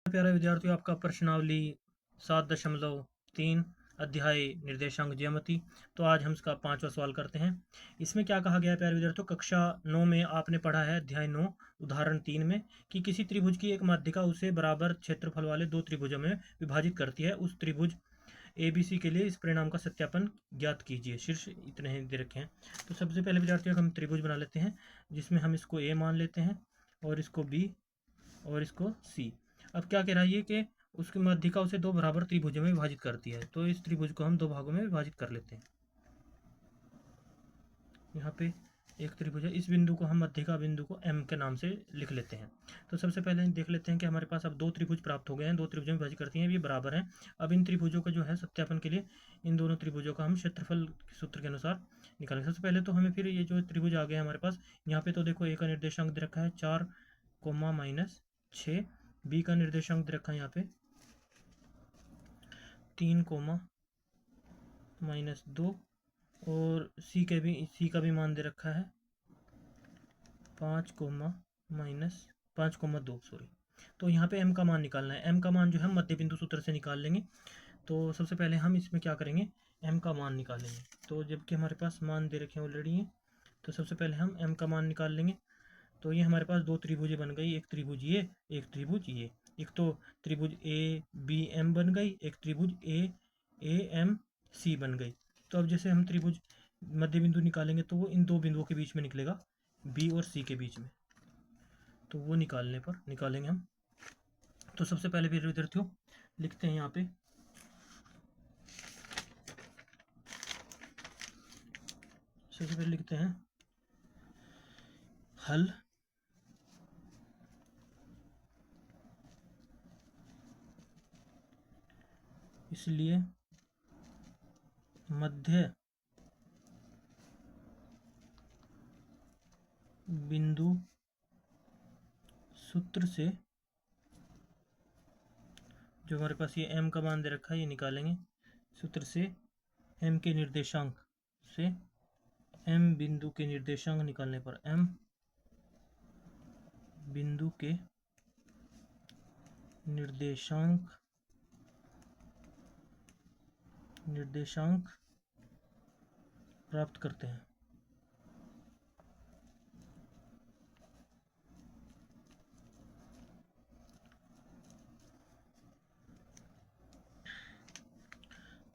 प्यारे विद्यार्थियों, आपका प्रश्नावली 7.3 अध्याय निर्देशांक ज्यामिति। तो आज हम इसका 5वां सवाल करते हैं। इसमें क्या कहा गया है प्यारे विद्यार्थियों, कक्षा 9 में आपने पढ़ा है अध्याय 9 उदाहरण 3 में कि किसी त्रिभुज की एक माध्यिका उसे बराबर क्षेत्रफल वाले दो त्रिभुजों में विभाजित करती है। उस त्रिभुज ABC के लिए इस परिणाम का सत्यापन ज्ञात कीजिए। शीर्ष इतने दे रखे हैं। तो सबसे पहले विद्यार्थियों हम त्रिभुज बना लेते हैं, जिसमें हम इसको A मान लेते हैं और इसको B और इसको C। अब क्या कह रहा है ये कि उसकी माध्यिका उसे दो बराबर त्रिभुजों में विभाजित करती है। तो इस त्रिभुज को हम दो भागों में विभाजित कर लेते हैं। यहाँ पे एक त्रिभुज है, इस बिंदु को हम माध्यिका बिंदु को M के नाम से लिख लेते हैं। तो सबसे पहले देख लेते हैं कि हमारे पास अब दो त्रिभुज प्राप्त हो गए हैं, दो त्रिभुजों में विभाजित करती हैं, ये बराबर हैं। अब इन त्रिभुजों का जो है सत्यापन के लिए इन दोनों त्रिभुजों का हम क्षेत्रफल सूत्र के अनुसार निकालेंगे। सबसे पहले तो हमें फिर ये जो त्रिभुज आ गया हमारे पास, यहाँ पे तो देखो A का निर्देशांक दे रखा है 4, -6, B का निर्देशांक दे रखा है यहाँ पे 3, -2 और C का भी मान दे रखा है 5, -5,2 सॉरी। तो यहाँ पे M का मान निकालना है। M का मान जो है मध्य बिंदु सूत्र से निकाल लेंगे। तो सबसे पहले हम इसमें क्या करेंगे, M का मान निकालेंगे। तो जबकि हमारे पास मान दे रखे हैं ऑलरेडी हैं, तो सबसे पहले हम M का मान निकाल लेंगे। तो ये हमारे पास दो त्रिभुजें बन गई, एक त्रिभुज ये, एक त्रिभुज ये। एक तो त्रिभुज ABM बन गई, एक त्रिभुज AAMC बन गई। तो अब जैसे हम त्रिभुज मध्य बिंदु निकालेंगे तो वो इन दो बिंदुओं के बीच में निकलेगा, B और C के बीच में। तो वो निकालेंगे हम। तो सबसे पहले फिर विद्यार्थियों लिखते हैं यहाँ पे, सबसे पहले लिखते हैं हल इसलिए मध्य बिंदु सूत्र से जो हमारे पास ये M का मान दे रखा है ये निकालेंगे। सूत्र से M के निर्देशांक से M बिंदु के निर्देशांक निकालने पर M बिंदु के निर्देशांक प्राप्त करते हैं।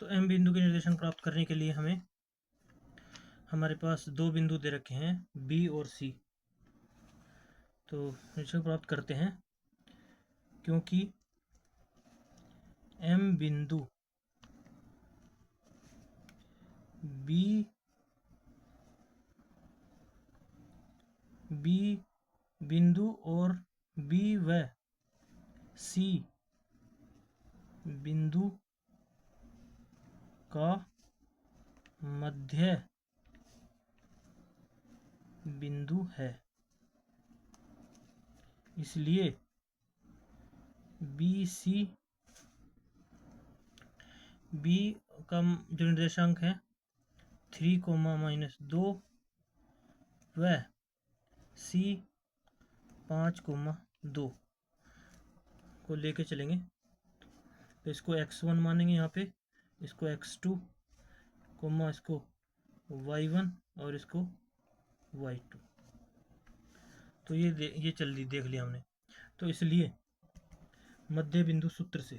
तो M बिंदु के निर्देशांक प्राप्त करने के लिए हमारे पास दो बिंदु दे रखे हैं B और C। तो निर्देशांक प्राप्त करते हैं क्योंकि M बिंदु B बिंदु और B व C बिंदु का मध्य बिंदु है, इसलिए BC B का जो निर्देशांक है 3, -2 व C 5, 2 को लेके चलेंगे। तो इसको x1 मानेंगे यहाँ पे, इसको x2, इसको y1 और इसको y2। तो ये देख लिया हमने। तो इसलिए मध्य बिंदु सूत्र से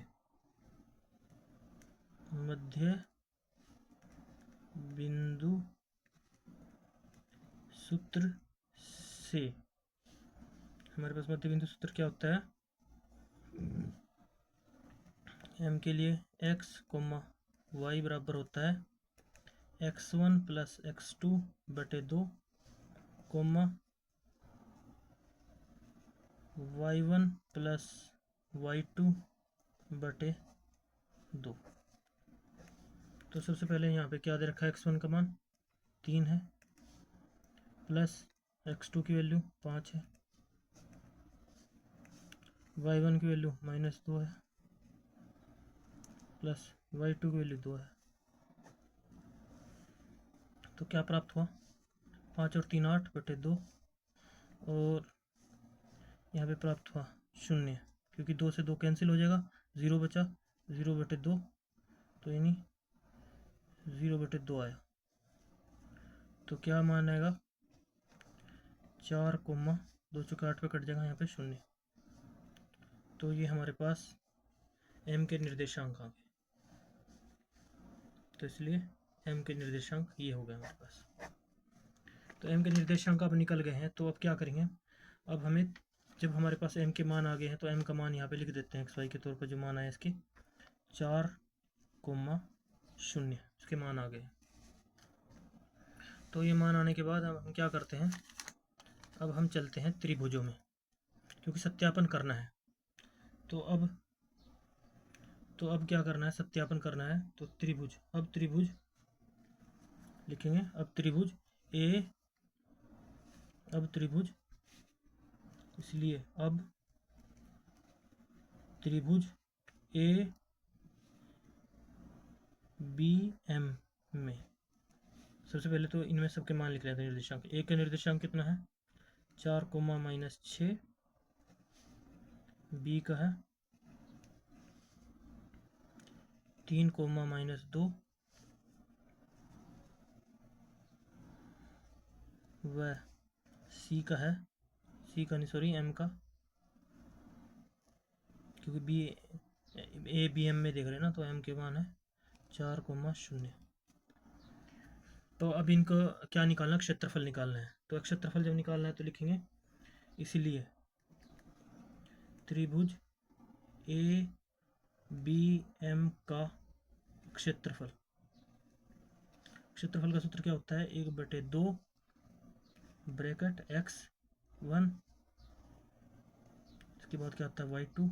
हमारे पास मध्य बिंदु सूत्र क्या होता है, M के लिए x, y बराबर होता है x1 + x2 बटे 2, y1 + y2 बटे 2। तो सबसे पहले यहाँ पे क्या दे रखा है, x1 का मान 3 है, प्लस x2 की वैल्यू 5 है, y1 की वैल्यू -2 है, प्लस y2 की वैल्यू 2 है। तो क्या प्राप्त हुआ, 5 और 3 8 बटे 2 और यहाँ पे प्राप्त हुआ 0, क्योंकि 2 से 2 कैंसिल हो जाएगा, 0 बचा, 0/2, तो यानी 0/2 आया। तो क्या मान आएगा, 4, 2 × 8 पे कट जाएगा यहाँ पे 0। तो ये हमारे पास m के निर्देशांक आ गए। तो इसलिए m के निर्देशांक ये हो गए हमारे पास। तो m के निर्देशांक अब निकल गए हैं। तो अब क्या करेंगे, अब हमें जब हमारे पास m के मान आ गए हैं तो m का मान यहाँ पे लिख देते हैं xy के तौर पर। जो मान आए इसके 4,0 इसके मान आ गए। तो ये मान आने के बाद अब हम क्या करते हैं, अब हम चलते हैं त्रिभुजों में, क्योंकि सत्यापन करना है। तो अब क्या करना है, सत्यापन करना है। तो त्रिभुज, अब त्रिभुज लिखेंगे। अब त्रिभुज ए, अब त्रिभुज, इसलिए अब त्रिभुज ए बी एम में सबसे पहले तो इनमें सबके मान लिख रहे थे निर्देशांक। ए का निर्देशांक कितना है, 4,-6, बी का है 3,-2, व सी का है, एम का, क्योंकि बी ए बी एम में देख रहे हैं ना, तो एम के मान है 4,0। तो अब इनको क्या निकालना, क्षेत्रफल निकालना है। तो क्षेत्रफल जब निकालना है तो लिखेंगे, इसीलिए त्रिभुज ए बी एम का क्षेत्रफल का सूत्र क्या होता है, 1/2 ब्रैकेट x1, इसके बाद क्या होता है y2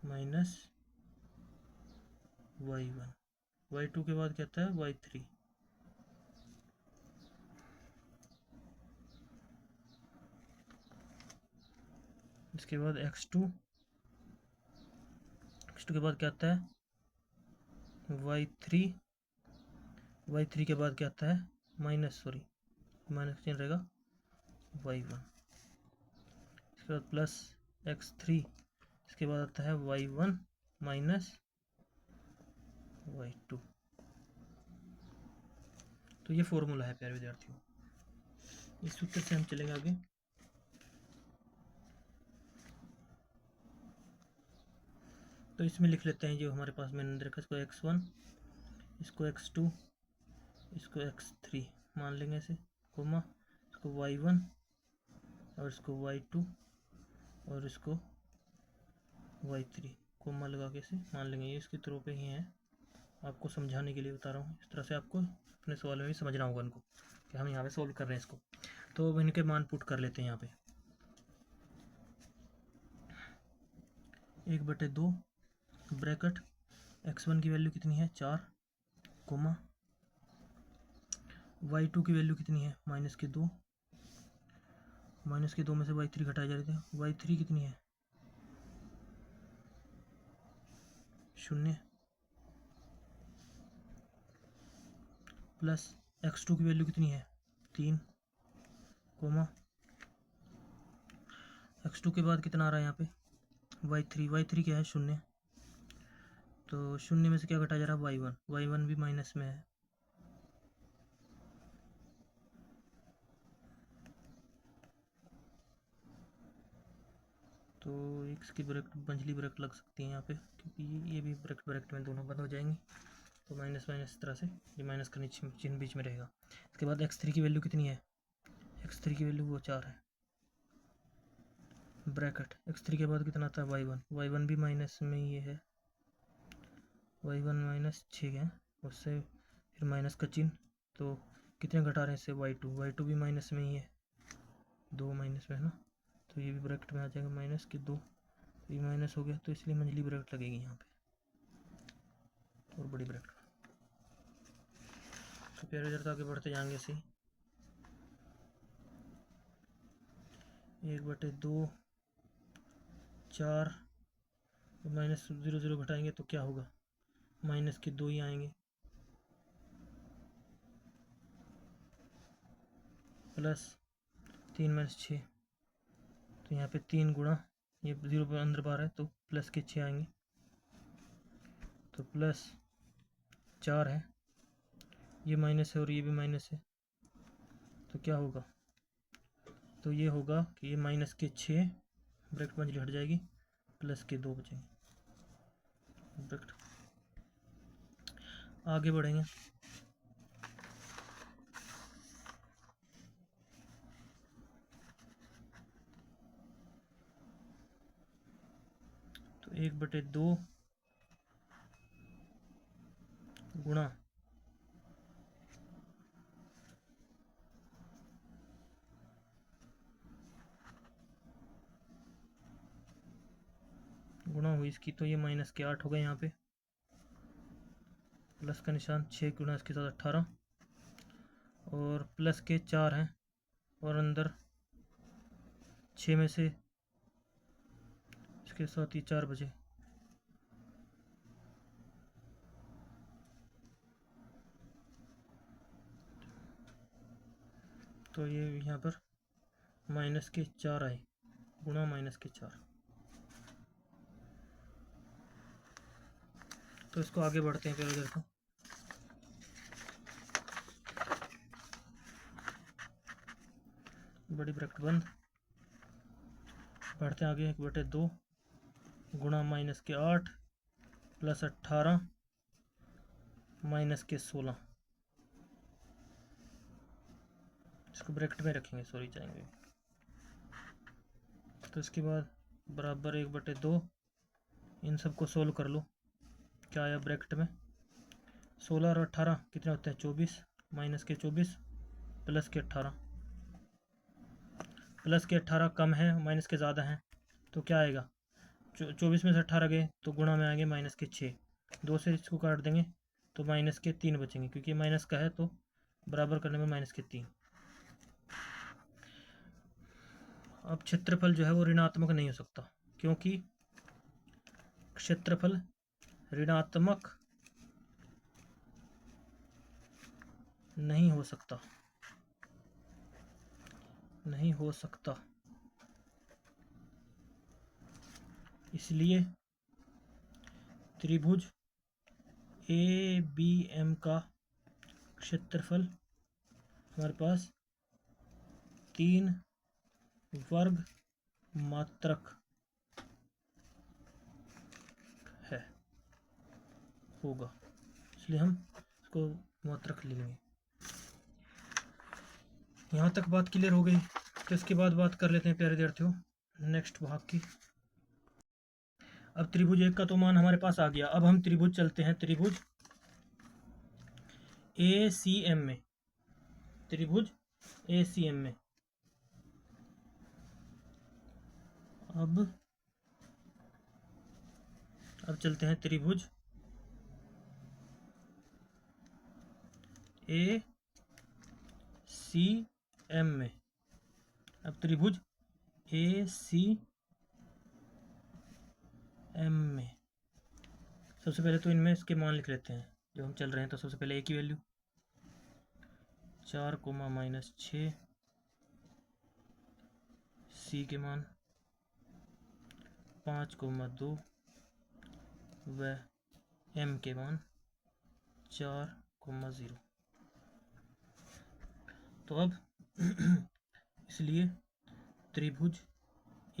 माइनस y1, y2 के बाद क्या होता है y3, इसके बाद x2 के बाद क्या आता है y3 के बाद क्या आता है माइनस चिन्ह रहेगा y1, इसके बाद प्लस x3, इसके बाद आता है y1 माइनस y2। तो ये फॉर्मूला है प्यारे विद्यार्थियों। इस सूत्र से हम चलेंगे आगे। तो इसमें लिख लेते हैं जो हमारे पास मैंने रखा, इसको x1, इसको x2, इसको x3 मान लेंगे ऐसे, कोमा, इसको y1 और इसको y2 और इसको y3 कोमा लगा के इसे मान लेंगे। ये इसके तरह पे ही है, आपको समझाने के लिए बता रहा हूँ। इस तरह से आपको अपने सवाल में भी समझना होगा इनको, कि हम यहाँ पे सॉल्व कर रहे हैं इसको। तो अब इनके मान पुट कर लेते हैं यहाँ पे। 1/2 ब्रैकेट x1 की वैल्यू कितनी है 4, कोमा y2 की वैल्यू कितनी है -2, -2 में से y3 घटाए जा रहे थे, y3 कितनी है 0, प्लस x2 की वैल्यू कितनी है 3, कोमा x2 के बाद कितना आ रहा है यहाँ पे y3 क्या है 0, तो 0 में से क्या घटाया जा रहा है y1 भी माइनस में है, तो x की मंझली ब्रैकेट लग सकती है यहाँ पे, क्योंकि ये भी ब्रैकेट में दोनों बंद हो जाएंगी। तो माइनस इस तरह से ये माइनस का चिन्ह बीच में रहेगा। इसके बाद x3 की वैल्यू कितनी है, x3 की वैल्यू वो 4 है, ब्रैकेट x3 के बाद कितना आता है y1 भी माइनस में ही है, y1 -6 है, उससे फिर माइनस का चिन्ह, तो कितने घटा रहे हैं इससे y2 भी माइनस में ही है, 2 माइनस में है ना, तो ये भी ब्रैकेट में आ जाएगा -2, ये माइनस हो गया, तो इसलिए मंझली ब्रैकेट लगेगी यहाँ पे और बड़ी ब्रैकेट। तो प्यारे विद्यार्थी आगे बढ़ते जाएंगे ऐसे ही। 1/2 4 -0 घटाएंगे तो क्या होगा, -2 ही आएंगे, प्लस 3 - 6, तो यहाँ पे 3 गुणा ये 0 पर अंदर बार है तो प्लस के 6 आएंगे, तो प्लस 4 है, ये माइनस है और ये भी माइनस है, तो क्या होगा, तो ये होगा कि ये माइनस के 6 ब्रैकेट मंझली हट जाएगी, प्लस के 2 बचेंगे। ब्रैकेट आगे बढ़ेंगे, तो 1/2 गुणा हुई इसकी, तो ये माइनस के 8 हो गए, यहाँ पे प्लस का निशान, 6 गुणा इसके साथ 18, और प्लस के 4 हैं, और अंदर 6 में से इसके साथ ये 4 बचे, तो ये यहाँ पर माइनस के 4 आए, गुणा माइनस के 4। तो इसको आगे बढ़ते हैं, पहले इधर को बड़ी ब्रैकेट बंद, बढ़ते हैं आगे, 1/2 गुणा माइनस के 8 प्लस 18 माइनस के 16, इसको ब्रैकेट में रखेंगे, सॉरी जाएंगे, तो इसके बाद बराबर 1/2, इन सबको सोल्व कर लो, क्या आया ब्रैकेट में, 16 और 18 कितने होते हैं, 24, माइनस के 24 प्लस के 18, प्लस के 18 कम है, माइनस के ज़्यादा हैं, तो क्या आएगा, 24 में से 18 गए तो गुणा में आएंगे माइनस के 6, 2 से इसको काट देंगे तो माइनस के 3 बचेंगे, क्योंकि माइनस का है तो बराबर करने में माइनस के 3। अब क्षेत्रफल जो है वो ऋणात्मक नहीं हो सकता, क्योंकि क्षेत्रफल ऋणात्मक नहीं हो सकता, नहीं हो सकता, इसलिए त्रिभुज ABM का क्षेत्रफल हमारे पास 3 वर्ग मात्रक है, होगा, इसलिए हम इसको मात्रक ले लेंगे। यहाँ तक बात क्लियर हो गई, तो इसके बाद बात कर लेते हैं प्यारे विद्यार्थियों नेक्स्ट भाग की। अब त्रिभुज 1 का तो मान हमारे पास आ गया, अब हम त्रिभुज चलते हैं त्रिभुज ACM में, त्रिभुज ACM में। अब चलते हैं त्रिभुज ACM में। अब त्रिभुज ACM में सबसे पहले तो इनमें इसके मान लिख लेते हैं जो हम चल रहे हैं। तो सबसे पहले A की वैल्यू 4, -6, C के मान 5, 2 व M के मान 4, 0। तो अब इसलिए त्रिभुज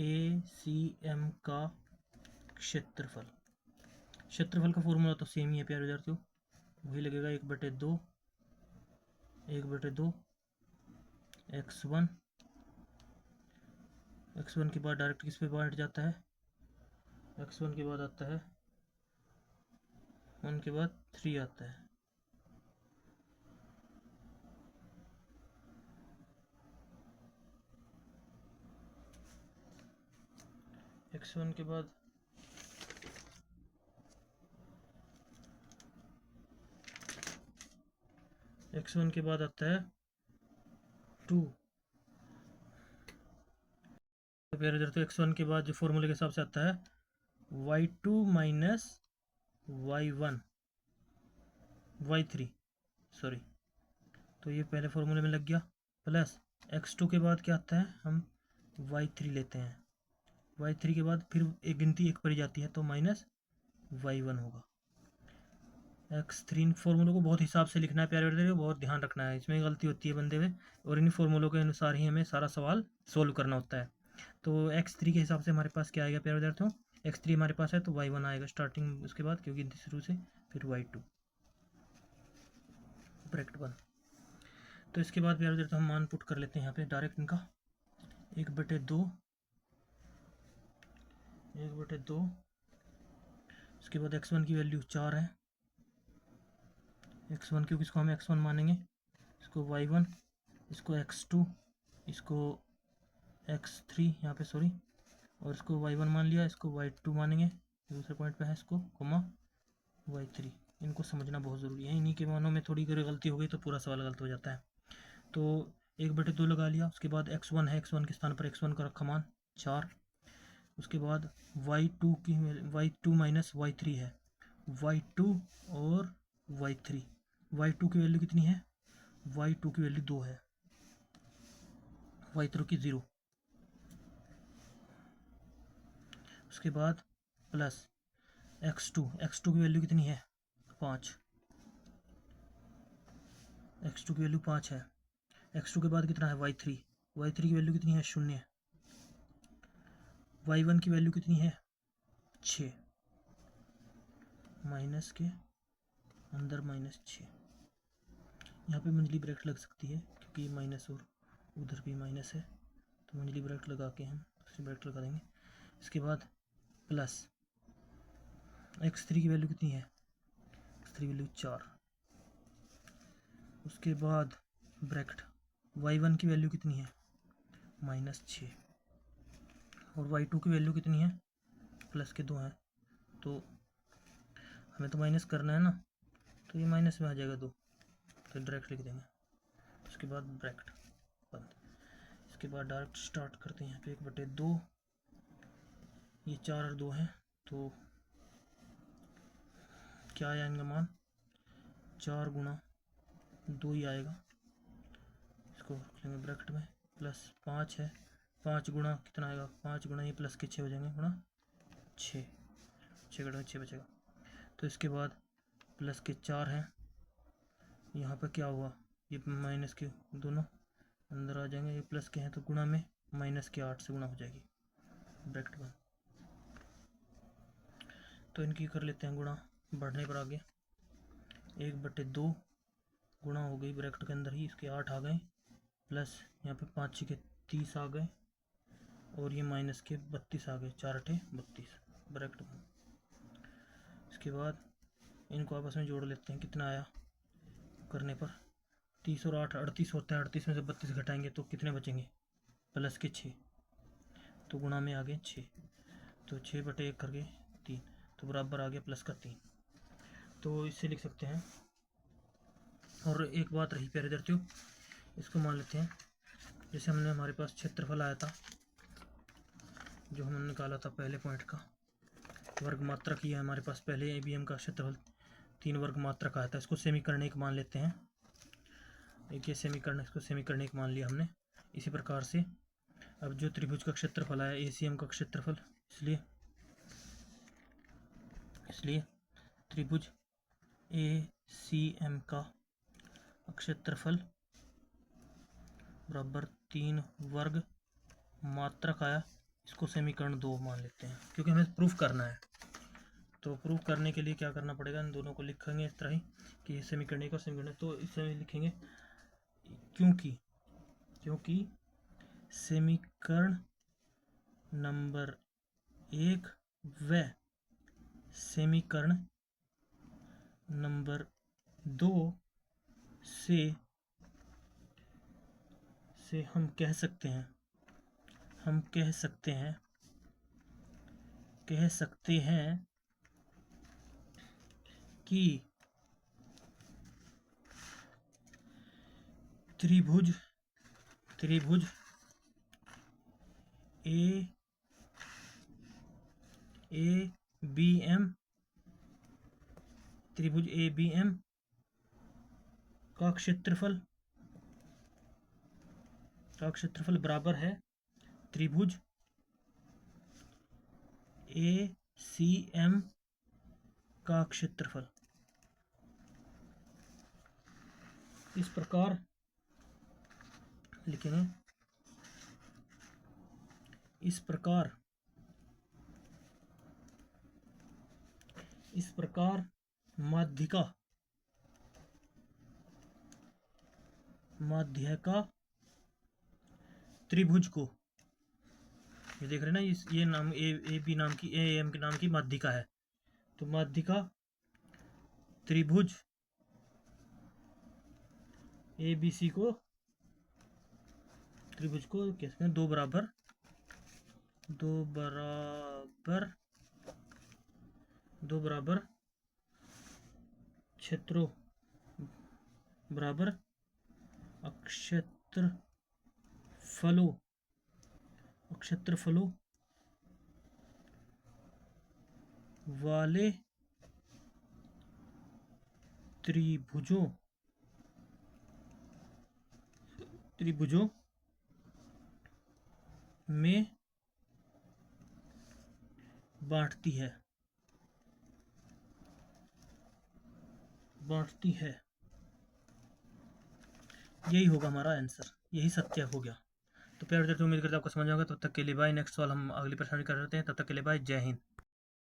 ACM का क्षेत्रफल का फॉर्मूला तो सेम ही है प्यारे विद्यार्थियों, वही लगेगा 1/2 x1 के बाद डायरेक्ट किस पे बांट जाता है, x1 के बाद आता है 1 के बाद 3 आता है, x1 के बाद आता है 2। तो प्यारे विद्यार्थियों x1 के बाद जो फॉर्मूले के हिसाब से आता है y2 माइनस y3 सॉरी, तो ये पहले फॉर्मूले में लग गया, प्लस x2 के बाद क्या आता है, हम y3 लेते हैं y3 के बाद फिर एक गिनती एक पर ही जाती है, तो माइनस y1 होगा। x3 इन फॉर्मूलों को बहुत हिसाब से लिखना है प्यारे विद्यार्थियों, बहुत ध्यान रखना है, इसमें गलती होती है बंदे में, और इन फॉर्मूलों के अनुसार ही हमें सारा सवाल सोल्व करना होता है। तो x3 के हिसाब से हमारे पास क्या आएगा प्यारे विद्यार्थियों, x3 हमारे पास है तो y1 आएगा स्टार्टिंग उसके बाद, क्योंकि शुरू से, फिर y2 ब्रैकेट बंद। तो इसके बाद प्यारे विद्यार्थियों हम मान पुट कर लेते हैं यहाँ पे डायरेक्ट इनका, 1/2, 1/2, उसके बाद x1 की वैल्यू 4 है, x1 क्योंकि इसको हम x1 मानेंगे, इसको y1, इसको x2, इसको x3 यहाँ पे सॉरी, और इसको y1 मान लिया, इसको y2 मानेंगे दूसरे पॉइंट पे है इसको, कोमा y3। इनको समझना बहुत ज़रूरी है, इन्हीं के मानों में थोड़ी गलती हो गई तो पूरा सवाल गलत हो जाता है। तो 1/2 लगा लिया, उसके बाद x1 है, x1 के स्थान पर x1 का रखा मान 4, उसके बाद y2 माइनस y3 है, y2 और y3, y2 की वैल्यू कितनी है, y2 की वैल्यू 2 है, y3 की 0, उसके बाद प्लस x2 की वैल्यू कितनी है 5, x2 की वैल्यू 5 है, x2 के बाद कितना है y3 की वैल्यू कितनी है 0, y1 की वैल्यू कितनी है 6, माइनस के अंदर -6, यहाँ पे मंझली ब्रैकेट लग सकती है क्योंकि माइनस और उधर भी माइनस है, तो मंझली ब्रैकेट लगा के हम दूसरी ब्रैकेट लगा देंगे। इसके बाद प्लस x3 की वैल्यू कितनी है, x3 वैल्यू 4, उसके बाद ब्रैकेट y1 की वैल्यू कितनी है -6, और y2 की वैल्यू कितनी है प्लस के 2 है, तो हमें तो माइनस करना है ना, तो ये माइनस में आ जाएगा 2, तो डायरेक्ट लिख देंगे, उसके बाद ब्रैकेट बंद। इसके बाद डायरेक्ट स्टार्ट करते हैं यहाँ पे 1/2, ये 4 और 2 है, तो क्या आया इनका मान 4 गुणा 2 ही आएगा, इसको रख लेंगे ब्रैकेट में, प्लस 5 है, 5 गुणा कितना आएगा, 5 गुणा ये प्लस के 6 हो जाएंगे, गुणा 6, 6 गुणा 6 बचेगा। तो इसके बाद प्लस के 4 हैं, यहाँ पर क्या हुआ, ये माइनस के दोनों अंदर आ जाएंगे, ये प्लस के हैं तो गुणा में माइनस के 8 से गुणा हो जाएगी, ब्रैकेट में। तो इनकी कर लेते हैं गुणा, बढ़ने पर आगे 1/2 गुणा हो गई ब्रैकेट के अंदर ही, इसके 8 आ गए, प्लस यहाँ पे 5 के 30 आ गए, और ये माइनस के 32 आ गए, 4 8 32 ब्रैकेट में। इसके बाद इनको आपस में जोड़ लेते हैं, कितना आया करने पर 30 और 8 38 होते हैं, 38 में से 32 घटाएंगे तो कितने बचेंगे प्लस के 6, तो गुणा में आ गए 6, तो 6/1 करके 3, तो बराबर आ गया प्लस का 3, तो इससे लिख सकते हैं। और एक बात रही प्यारे विद्यार्थियों, इसको मान लेते हैं, जैसे हमने हमारे पास क्षेत्रफल आया था जो हमने निकाला था पहले पॉइंट का, वर्ग मात्रक ही है हमारे पास, पहले ABM का क्षेत्रफल 3 वर्ग मात्रक आया था, इसको सेमीकरणिक मान लेते हैं, एक ये समीकरण, इसको समीकरणिक मान लिया हमने। इसी प्रकार से अब जो त्रिभुज का क्षेत्रफल आया ACM का क्षेत्रफल, इसलिए त्रिभुज ACM का क्षेत्रफल बराबर 3 वर्ग मात्रक आया, इसको समीकरण 2 मान लेते हैं क्योंकि हमें प्रूफ करना है। तो प्रूफ करने के लिए क्या करना पड़ेगा, इन दोनों को लिखेंगे इस तरह ही कि समीकरण का समीकरण, तो इसे लिखेंगे क्योंकि समीकरण नंबर 1 व समीकरण नंबर 2 से हम कह सकते हैं कि त्रिभुज ABM का क्षेत्रफल बराबर है त्रिभुज ACM का क्षेत्रफल। इस प्रकार लिखेंगे, इस प्रकार माध्यिका त्रिभुज को, ये देख रहे हैं ना, ये नाम ए बी नाम की, ए एम के नाम की माध्यिका है, तो माध्यिका त्रिभुज ABC को, त्रिभुज को कहते हैं दो बराबर क्षेत्रों बराबर अक्षेत्रफलों वाले त्रिभुजों में बांटती है। यही होगा हमारा आंसर, यही सत्य हो गया। तो प्यारे विद्यार्थियों, उम्मीद करता हूं आपको समझ आएगा। तब तक के लिए बाय। नेक्स्ट सवाल हम अगली परेशानी कर रहे हैं, तब तक के लिए बाय। जय हिंद।